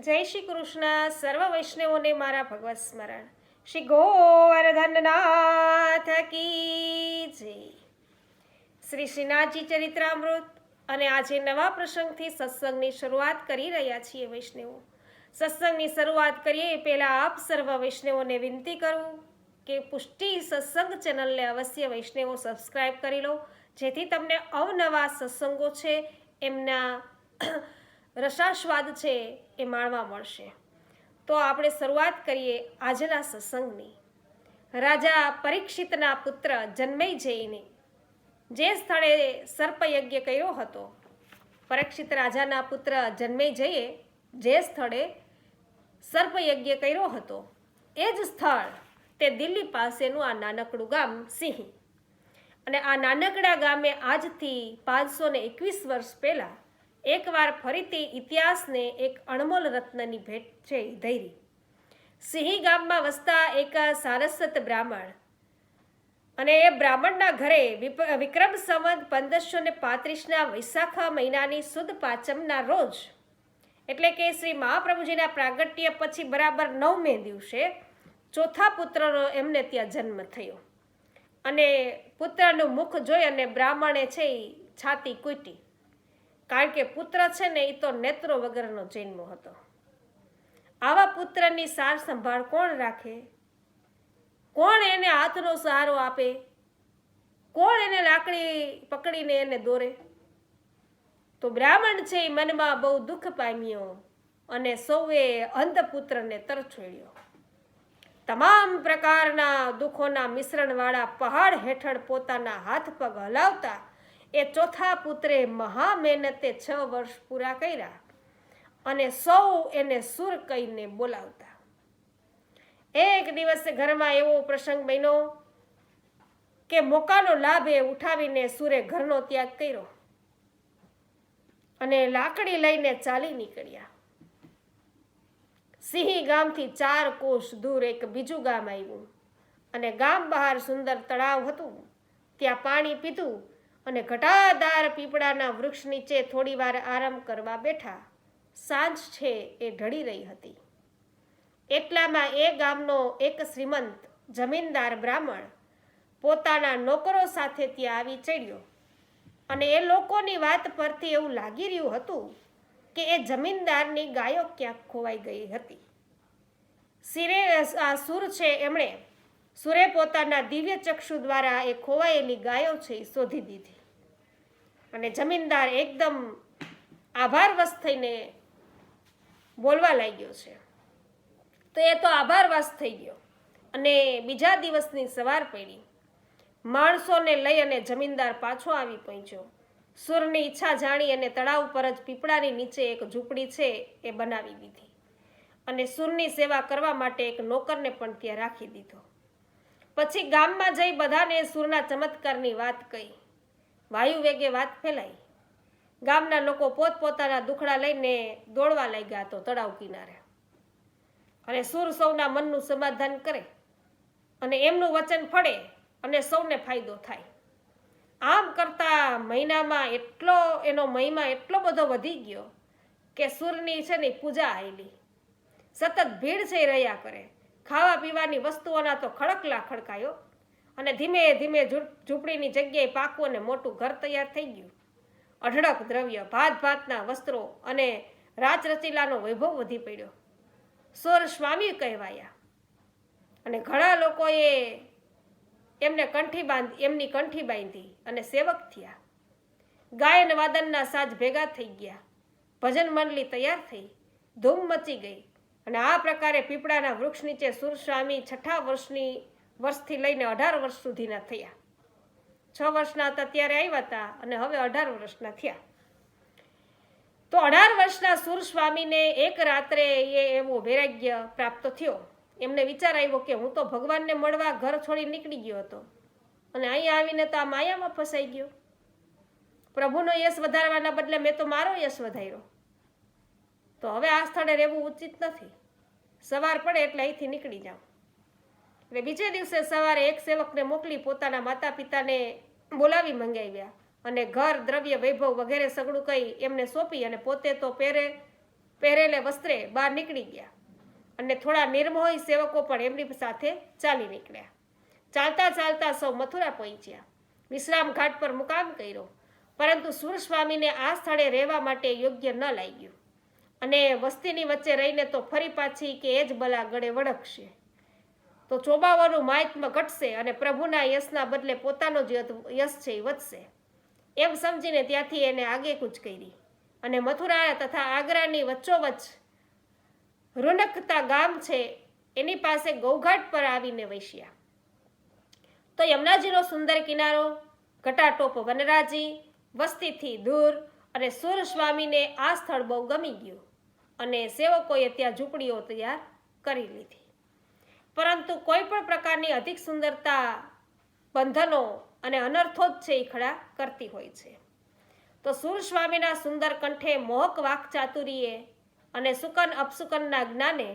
જય શ્રી કૃષ્ણ. સર્વ વૈષ્ણવોને મારા ભગવત સ્મરણ. શ્રી ગોવર્ધનનાથ કી જય. શ્રી શ્રીનાથજી ચરિત્રામૃત. અને આજે નવા પ્રસંગથી સત્સંગની શરૂઆત કરી રહ્યા છીએ વૈષ્ણવો. સત્સંગની શરૂઆત કરીએ એ પહેલાં આપ સર્વ વૈષ્ણવોને વિનંતી કરું કે પુષ્ટિ સત્સંગ ચેનલને અવશ્ય વૈષ્ણવો સબસ્ક્રાઈબ કરી લો, જેથી તમને અવનવા સત્સંગો છે એમના રસાસ્વાદ છે એ માણવા મળશે. તો આપણે શરૂઆત કરીએ આજના સત્સંગની. રાજા પરીક્ષિતના પુત્ર જન્મેજયને જે સ્થળે સર્પયજ્ઞ કર્યો હતો, પરીક્ષિત રાજાના પુત્ર જન્મેજયે જે સ્થળે સર્પયજ્ઞ કર્યો હતો એ જ સ્થળ તે દિલ્હી પાસેનું આ નાનકડું ગામ સિંહ. અને આ નાનકડા ગામે આજથી 521 વર્ષ પહેલાં એકવાર ફરીથી ઇતિહાસને એક અણમોલ રત્નની ભેટ છે ધૈરી. સિંહી ગામમાં વસતા એક સારસ્વત બ્રાહ્મણ, અને એ બ્રાહ્મણના ઘરે વિક્રમ સંવત 1535ના વૈશાખા મહિનાની સુદ પાંચમના રોજ, એટલે કે શ્રી મહાપ્રભુજીના પ્રાગટ્ય પછી બરાબર 9મે દિવસે ચોથા પુત્રનો એમને ત્યાં જન્મ થયો. અને પુત્રનું મુખ જોઈ અને બ્રાહ્મણે છે એ છાતી કૂટી, કારણ કે પુત્ર છે ને એ તો નેત્રો વગરનો જન્મ હતો. આવા પુત્રની સાર સંભાળ કોણ રાખે? કોણ એને હાથનો સહારો આપે? કોણ એને લાકડી પકડીને એને દોરે? તો બ્રાહ્મણ છે એ મનમાં બહુ દુઃખ પામ્યો અને સૌએ અંધ પુત્રને તરછોડ્યો. તમામ પ્રકારના દુઃખોના મિશ્રણવાળા પહાડ હેઠળ પોતાના હાથ પગ હલાવતા એ ચોથા પુત્રે મહા મહેનતે 6 વર્ષ પૂરા કર્યા અને સૌ એને સુર કહીને બોલાવતા. એક દિવસે ઘરમાં એવો પ્રસંગ બન્યો કે મોકાનો લાભ એ ઉઠાવીને સુરે ઘરનો ત્યાગ કર્યો અને લાકડી લઈને ચાલી નીકળ્યા. સિંહી ગામથી 4 કોસ દૂર એક બીજું ગામ આવ્યું અને ગામ બહાર સુંદર તળાવ હતું. ત્યાં પાણી પીધું અને ઘટાદાર પીપળાના વૃક્ષ નીચે થોડી વાર આરામ કરવા બેઠા. સાંજ છે એ ઢળી રહી હતી. એટલામાં એ ગામનો એક શ્રીમંત જમીનદાર બ્રાહ્મણ પોતાના નોકરો સાથે ત્યાં આવી ચડ્યો. અને એ લોકોની વાત પરથી એવું લાગી રહ્યું હતું કે એ જમીનદારની ગાયો ક્યાંક ખોવાઈ ગઈ હતી. સુરે પોતાના દિવ્ય ચક્ષુ દ્વારા એ ખોવાયેલી ગાયો છે એ શોધી દીધી. અને જમીનદાર એકદમ આભારવશ થઈને બોલવા લાગ્યો છે. તો એ તો આભારવશ થઈ ગયો. અને બીજા દિવસની સવાર પડી. માણસોને લઈ અને જમીનદાર પાછો આવી પહોંચ્યો. સુરની ઈચ્છા જાણી અને તળાવ પર જ પીપળાની નીચે એક ઝૂંપડી છે એ બનાવી દીધી અને સુરની સેવા કરવા માટે એક નોકરને પણ ત્યાં રાખી દીધો. પછી ગામમાં જઈ બધાને સુરના ચમત્કારની વાત કહી. વાયુ વેગે વાત ફેલાઈ. ગામના લોકો પોતપોતાના દુખડા લઈને દોડવા લાગ્યા તો તળાવ કિનારે. અને સુર સૌના મનનું સમાધાન કરે અને એમનું વચન ફળે અને સૌને ફાયદો થાય. આમ કરતા મહિનામાં એનો મહિમા એટલો બધો વધી ગયો કે સુરની છે ને પૂજા આવેલી. સતત ભીડ છે રહ્યા કરે. ખાવા પીવાની વસ્તુઓના તો ખડકલા ખડકાયો અને ધીમે ધીમે ઝૂંપડીની જગ્યાએ પાકું અને મોટું ઘર તૈયાર થઈ ગયું. અઢળક દ્રવ્ય, ભાત ભાતના વસ્ત્રો અને રાચરચીલાનો વૈભવ વધી પડ્યો. સુર સ્વામી કહેવાયા અને ઘણા લોકોએ એમની કંઠી બાંધી અને સેવક થયા. ગાયન વાદનના સાજ ભેગા થઈ ગયા. ભજન મંડળી તૈયાર થઈ. ધૂમ મચી ગઈ. અને આ પ્રકારે પીપળાના વૃક્ષ નીચે સુરસ્વામી 6 વર્ષથી લઈને 18 વર્ષ સુધીના થયા. 6 વર્ષના હતા ત્યારે આવ્યા હતા અને હવે 18 વર્ષના થયા. તો 18 વર્ષના સુરસ્વામીને એક રાત્રે એવો વૈરાગ્ય પ્રાપ્ત થયો. એમને વિચાર આવ્યો કે હું તો ભગવાનને મળવા ઘર છોડી નીકળી ગયો હતો અને અહીંયા આવીને તો આ માયામાં ફસાઈ ગયો. પ્રભુનો યશ વધારવાના બદલે મેં તો મારો યશ વધાર્યો. તો હવે આ સ્થળે રહેવું ઉચિત નથી. સવાર પડે એટલે અહીંથી નીકળી જાઉં. એટલે બીજે દિવસે સવારે એક સેવકને મોકલી પોતાના માતા પિતાને બોલાવી મંગાવ્યા અને ઘર, દ્રવ્ય, વૈભવ વગેરે સગડું કહી એમને સોંપી અને પોતે તો પહેરે પહેરેલે વસ્ત્રે બહાર નીકળી ગયા અને થોડા નિર્મોહી સેવકો પણ એમની સાથે ચાલી નીકળ્યા. ચાલતા ચાલતા સૌ મથુરા પહોંચ્યા. વિશ્રામ ઘાટ પર મુકામ કર્યો, પરંતુ સુરસ્વામીને આ સ્થળે રહેવા માટે યોગ્ય ન લાગ્યું અને વસ્તીની વચ્ચે રહીને તો ફરી પાછી કે એ જ બલા ગળે વળગશે તો ચોબાવાનું મહાત્મ્ય ઘટશે અને પ્રભુના યશના બદલે પોતાનો જ યશ છે એ વધશે. એમ સમજીને ત્યાંથી એને આગેકૂચ કરી અને મથુરા તથા આગ્રાની વચ્ચોવચ્ચ રૂનકતા ગામ છે એની પાસે ગૌઘાટ પર આવીને વસ્યા. તો યમુનાજીનો સુંદર કિનારો, ઘટાટોપ વનરાજી, વસ્તીથી દૂર અને સુરસ્વામીને આ સ્થળ બહુ ગમી ગયું અને સેવકોએ ત્યાં ઝૂંપડીઓ તૈયાર કરી લીધી. પરંતુ કોઈ પણ પ્રકારની અધિક સુંદરતા બંધનો અને અનર્થો જ છે એ ખડા કરતી હોય છે. તો સુરસ્વામીના સુંદર કંઠે મોહક વાક ચાતુરીએ અને સુકન અપસુકનના જ્ઞાને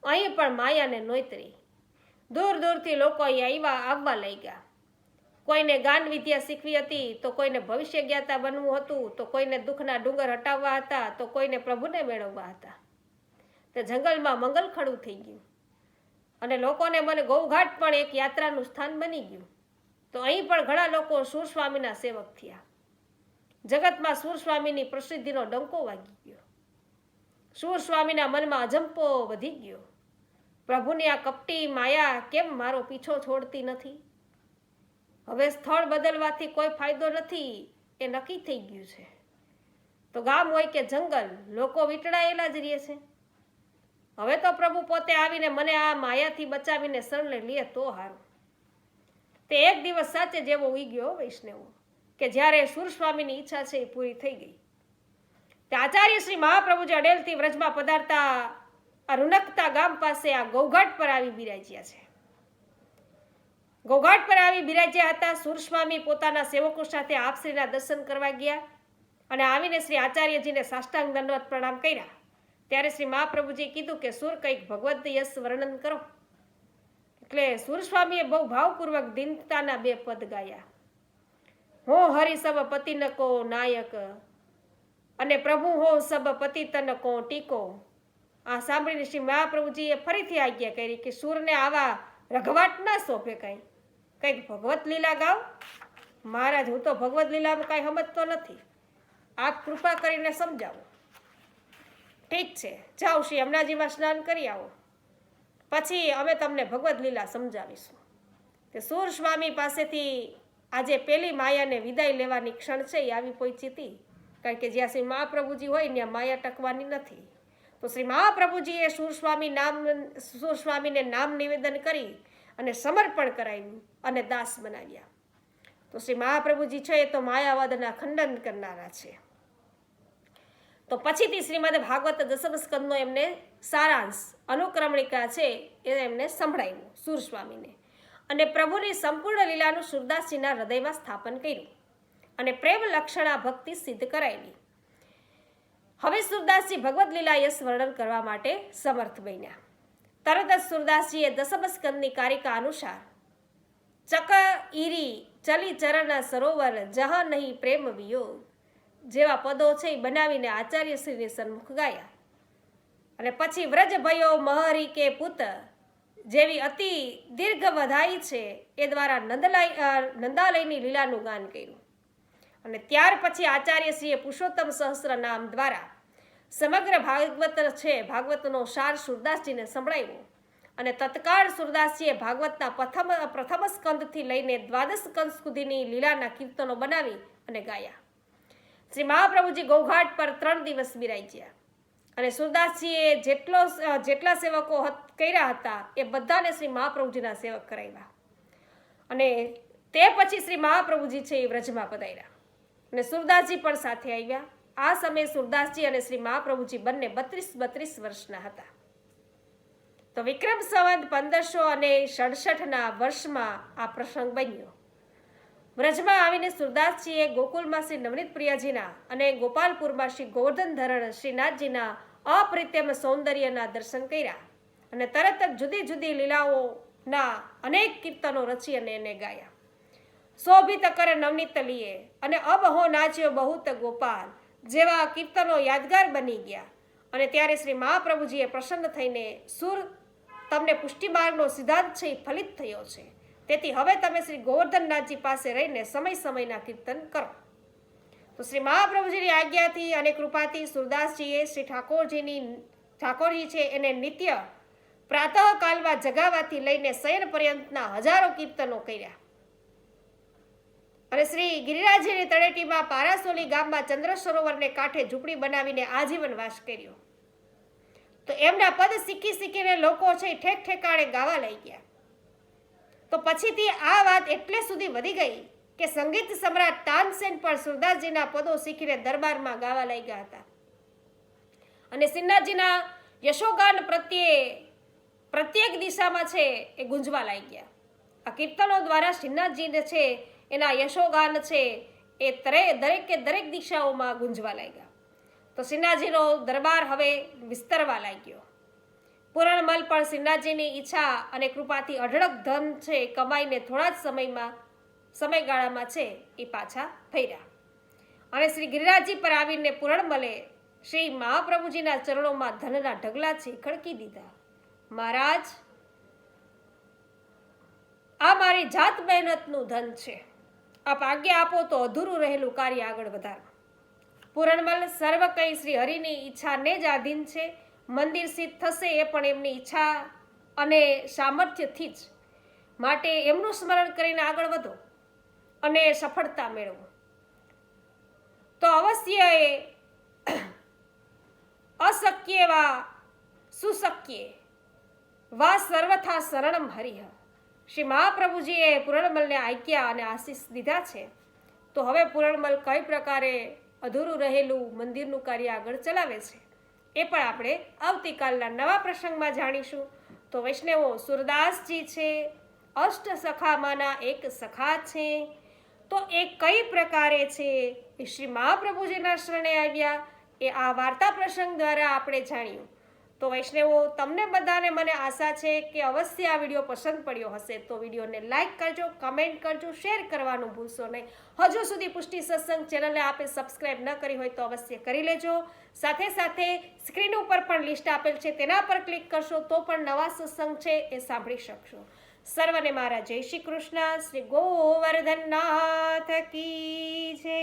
અહીં પણ માયાને નોતરી. દૂર દૂરથી લોકો અહીં આવવા લાગ્યા. કોઈને ગાન વિદ્યા શીખવી હતી, તો કોઈને ભવિષ્ય જ્ઞાતા બનવું હતું, તો કોઈને દુઃખના ડુંગર હટાવવા હતા, તો કોઈને પ્રભુને મેળવવા હતા. તે જંગલમાં મંગલ ખડું થઈ ગયું અને લોકોને મને ગૌઘાટ પણ એક યાત્રાનું સ્થાન બની ગયું. તો અહીં પણ ઘણા લોકો સુરસ્વામીના સેવક થયા. જગતમાં સુરસ્વામીની પ્રસિદ્ધિનો ડંકો વાગી ગયો. સુરસ્વામીના મનમાં અજંપો વધી ગયો. પ્રભુની આ કપટી માયા કેમ મારો પીછો છોડતી નથી? હવે સ્થળ બદલવાથી કોઈ ફાયદો નથી એ નક્કી થઈ ગયું છે. તો ગામ હોય કે જંગલ, લોકો વીંટળાયેલા જ રહે છે. હવે તો પ્રભુ પોતે આવીને મને આ માયાથી બચાવીને શરણે લે તો હારું. તે એક દિવસ સાચે જેવો ઉગ્યો વૈષ્ણવો કે જ્યારે સુરસ્વામીની ઈચ્છા છે એ પૂરી થઈ ગઈ. તે આચાર્ય શ્રી મહાપ્રભુજી અડેલથી વ્રજમાં પધારતા આ રૂનકતા ગામ પાસે આ ગૌઘાટ પર આવી બિરાજ્યા છે. ગૌઘાટ પર આવી બિરાજ્યા હતા. સુરસ્વામી પોતાના સેવકો સાથે આપશ્રીના દર્શન કરવા ગયા અને આવીને શ્રી આચાર્યજીને સાષ્ટાંગ દંડવત પ્રણામ કર્યા. ત્યારે શ્રી મહાપ્રભુજીએ કીધું કે સુર કંઈક ભગવદ યશ વર્ણન કરો. એટલે સુરસ્વામીએ બહુ ભાવપૂર્વક દીનતાના બે પદ ગાયા. હો હરિ સબ પતિ નકો નાયક અને પ્રભુ હો સબ પતિ તનકો ટીકો. આ સાંભળીને શ્રી મહાપ્રભુજીએ ફરીથી આજ્ઞા કરી કે સુરને આવા રઘવાટ ના સોંપે કંઈક ભગવત લીલા ગાવ. મહારાજ, હું તો ભગવત લીલામાં કાંઈ સમજતો નથી, આપ કૃપા કરીને સમજાવો. ઠીક છે, જાઓ શ્રી યમુનાજીમાં સ્નાન કરી આવો, પછી અમે તમને ભગવત લીલા સમજાવીશું. તે સુરસ્વામી પાસેથી આજે પેલી માયાને વિદાય લેવાની ક્ષણ છે એ આવી પહોંચી હતી. કારણ કે જ્યાં શ્રી મહાપ્રભુજી હોય ત્યાં માયા ટકવાની નથી. તો શ્રી મહાપ્રભુજીએ સુરસ્વામીને નામ નિવેદન કરી અને સમર્પણ કરાવ્યું અને દાસ બનાવ્યા. તો શ્રી મહાપ્રભુજી છે એ તો માયાવાદના ખંડન કરનારા છે. તો પછીથી શ્રીમદ ભાગવત દસમ સ્કંદનો એમને સારાંશ અનુક્રમણિકા છે એ એમને સંભળાવ્યું સુરસ્વામીને અને પ્રભુની સંપૂર્ણ લીલાનું સુરદાસજીના હૃદયમાં સ્થાપન કર્યું અને પ્રેમ લક્ષણા ભક્તિ સિદ્ધ કરાવી. હવે સુરદાસજી ભગવદ લીલા યશ વર્ણન કરવા માટે સમર્થ બન્યા. તરત જ સુરદાસજીએ દસમ સ્કંદની કારિકા અનુસાર ચક ઈરી ચલી ચરણ સરોવર જહા નહીં પ્રેમ વિયોગ જેવા પદો છે એ બનાવીને આચાર્યશ્રીની સન્મુખ ગાયા. અને પછી વ્રજ ભયો મહરી કે પુત જેવી અતિ દીર્ઘ વધાઈ છે એ દ્વારા નંદાલયની લીલાનું ગાન કર્યું. અને ત્યાર પછી આચાર્યશ્રીએ પુરુષોત્તમ સહસ્ત્ર નામ દ્વારા સમગ્ર ભાગવત છે ભાગવતનો સાર સુરદાસજીને સંભળાવ્યો અને તત્કાળ સુરદાસજીએ ભાગવતના પ્રથમ સ્કંદથી લઈને દ્વાદશ સ્કંદ સુધીની લીલાના કીર્તનો બનાવી અને ગાયા. શ્રી મહાપ્રભુજી ગૌઘાટ પર 3 દિવસ બિરાજ્યા અને સુરદાસજીએ જેટલા સેવકો કર્યા હતા એ બધાને શ્રી મહાપ્રભુજીના સેવક કરાવ્યા. અને તે પછી શ્રી મહાપ્રભુજી છે એ વ્રજમાં પધાર્યા અને સુરદાસજી પણ સાથે આવ્યા. આ સમયે સુરદાસજી અને શ્રી મહાપ્રભુજી બંને 32 વર્ષના હતા. તો વિક્રમ સંવત 1567ના વર્ષમાં આ પ્રસંગ બન્યો. વ્રજમાં આવીને સુરદાસજીએ ગોકુલમાં શ્રી નવનીત પ્રિયાજીના અને ગોપાલપુરમાં શ્રી ગોવર્ધન ધરણ શ્રીનાથજીના અપ્રિત્યમ સૌંદર્યના દર્શન કર્યા અને તરત જ જુદી જુદી લીલાઓના અનેક કીર્તનો રચી અને એને ગાયા. શોભિત કર નવનીત લીએ અને અબ હો નાચ્યો બહુત ગોપાલ જેવા કીર્તનો યાદગાર બની ગયા અને ત્યારે શ્રી મહાપ્રભુજીએ પ્રસન્ન થઈને સુર તમને પુષ્ટિમાર્ગનો સિદ્ધાંત છે એ ફલિત થયો છે, તેથી હવે તમે શ્રી ગોવર્ધનનાથજી પાસે રહીને સમય સમયના કીર્તન કરો. તો શ્રી મહાપ્રભુજીની આજ્ઞાથી અને કૃપાથી સુરદાસજીએ શ્રી ઠાકોરજી છે એને નિત્ય પ્રાતઃકાલમાં જગાવાથી લઈને શયન પર્યંતના હજારો કીર્તનો કર્યા. અને શ્રી ગિરિરાજજીની તળેટીમાં પારાસોલી ગામમાં ચંદ્ર સરોવરને કાંઠે ઝૂંપડી બનાવીને આજીવન વાસ કર્યો. તો એમના પદ શીખીને લોકો છે ઠેક ઠેકાણે ગાવા લઈ ગયા. તો પછીથી આ વાત એટલે સુધી વધી ગઈ કે સંગીત સમ્રાટ તાનસેન પણ સુરદાસજીના પદો શીખીને દરબારમાં ગાવા લઈ ગયા હતા. અને શ્રીનાથજીના યશોગાન પ્રત્યે પ્રત્યેક દિશામાં છે એ ગુંજવા લાગી ગયા. આ કીર્તનો દ્વારા શ્રીનાથજીને છે એના યશોગાન છે એ દરેક દિશાઓમાં ગુંજવા લાગ્યા. તો શ્રીનાથજીનો દરબાર હવે વિસ્તરવા લાગ્યો. પૂરણમલ પણ શ્રીનાથજીની ઈચ્છા અને કૃપાથી અઢળક ધન છે કમાઈને થોડા જ સમયગાળામાં છે એ પાછા ફર્યા. અને શ્રી ગિરિરાજજી પર આવીને પૂરણમલે શ્રી મહાપ્રભુજીના ચરણોમાં ધનના ઢગલા છે ખડકી દીધા. મહારાજ, આ મારી જાત મહેનતનું ધન છે, આપ આજ્ઞા આપો તો અધૂરું રહેલું કાર્ય આગળ વધારો. પૂરણમલ સર્વ કંઈ શ્રી હરિની ઈચ્છાને જ આધીન છે. મંદિર સિદ્ધ થશે એ પણ એમની ઈચ્છા અને સામર્થ્યથી જ. માટે એમનું સ્મરણ કરીને આગળ વધો અને સફળતા મેળવો. તો અવશ્ય એ અશક્ય વા સુશક્ય વા સર્વથા શરણમ હરિહ. શ્રી મહાપ્રભુજીએ પૂરણમલને આજ્ઞા અને આશીષ દીધા છે. તો હવે પૂરણમલ કઈ પ્રકારે અધૂરું રહેલું મંદિરનું કાર્ય આગળ ચલાવે છે એ પણ આપણે આવતીકાલના નવા પ્રસંગમાં જાણીશું. તો વૈષ્ણવો, સુરદાસજી છે અષ્ટ સખામાંના એક સખા છે. તો એ કઈ પ્રકારે છે એ શ્રી મહાપ્રભુજીના શરણે આવ્યા એ આ વાર્તા પ્રસંગ દ્વારા આપણે જાણ્યું. તો વૈષ્ણવો, તમને બધાને મને આશા છે કે અવશ્ય આ વિડીયો પસંદ પડ્યો હશે. તો વિડીયોને લાઈક કરજો, કમેન્ટ કરજો, શેર કરવાનું ભૂલશો નહીં. હજુ સુધી પુષ્ટિ સત્સંગ ચેનલને આપે સબસ્ક્રાઈબ ન કરી હોય તો અવશ્ય કરી લેજો. સાથે સાથે સ્ક્રીન ઉપર પણ લિસ્ટ આપેલ છે, તેના પર ક્લિક કરશો તો પણ નવા સત્સંગ છે એ સાંભળી શકશો. સર્વને મારા જય શ્રી કૃષ્ણ. શ્રી ગોવર્ધનનાથ કી જય.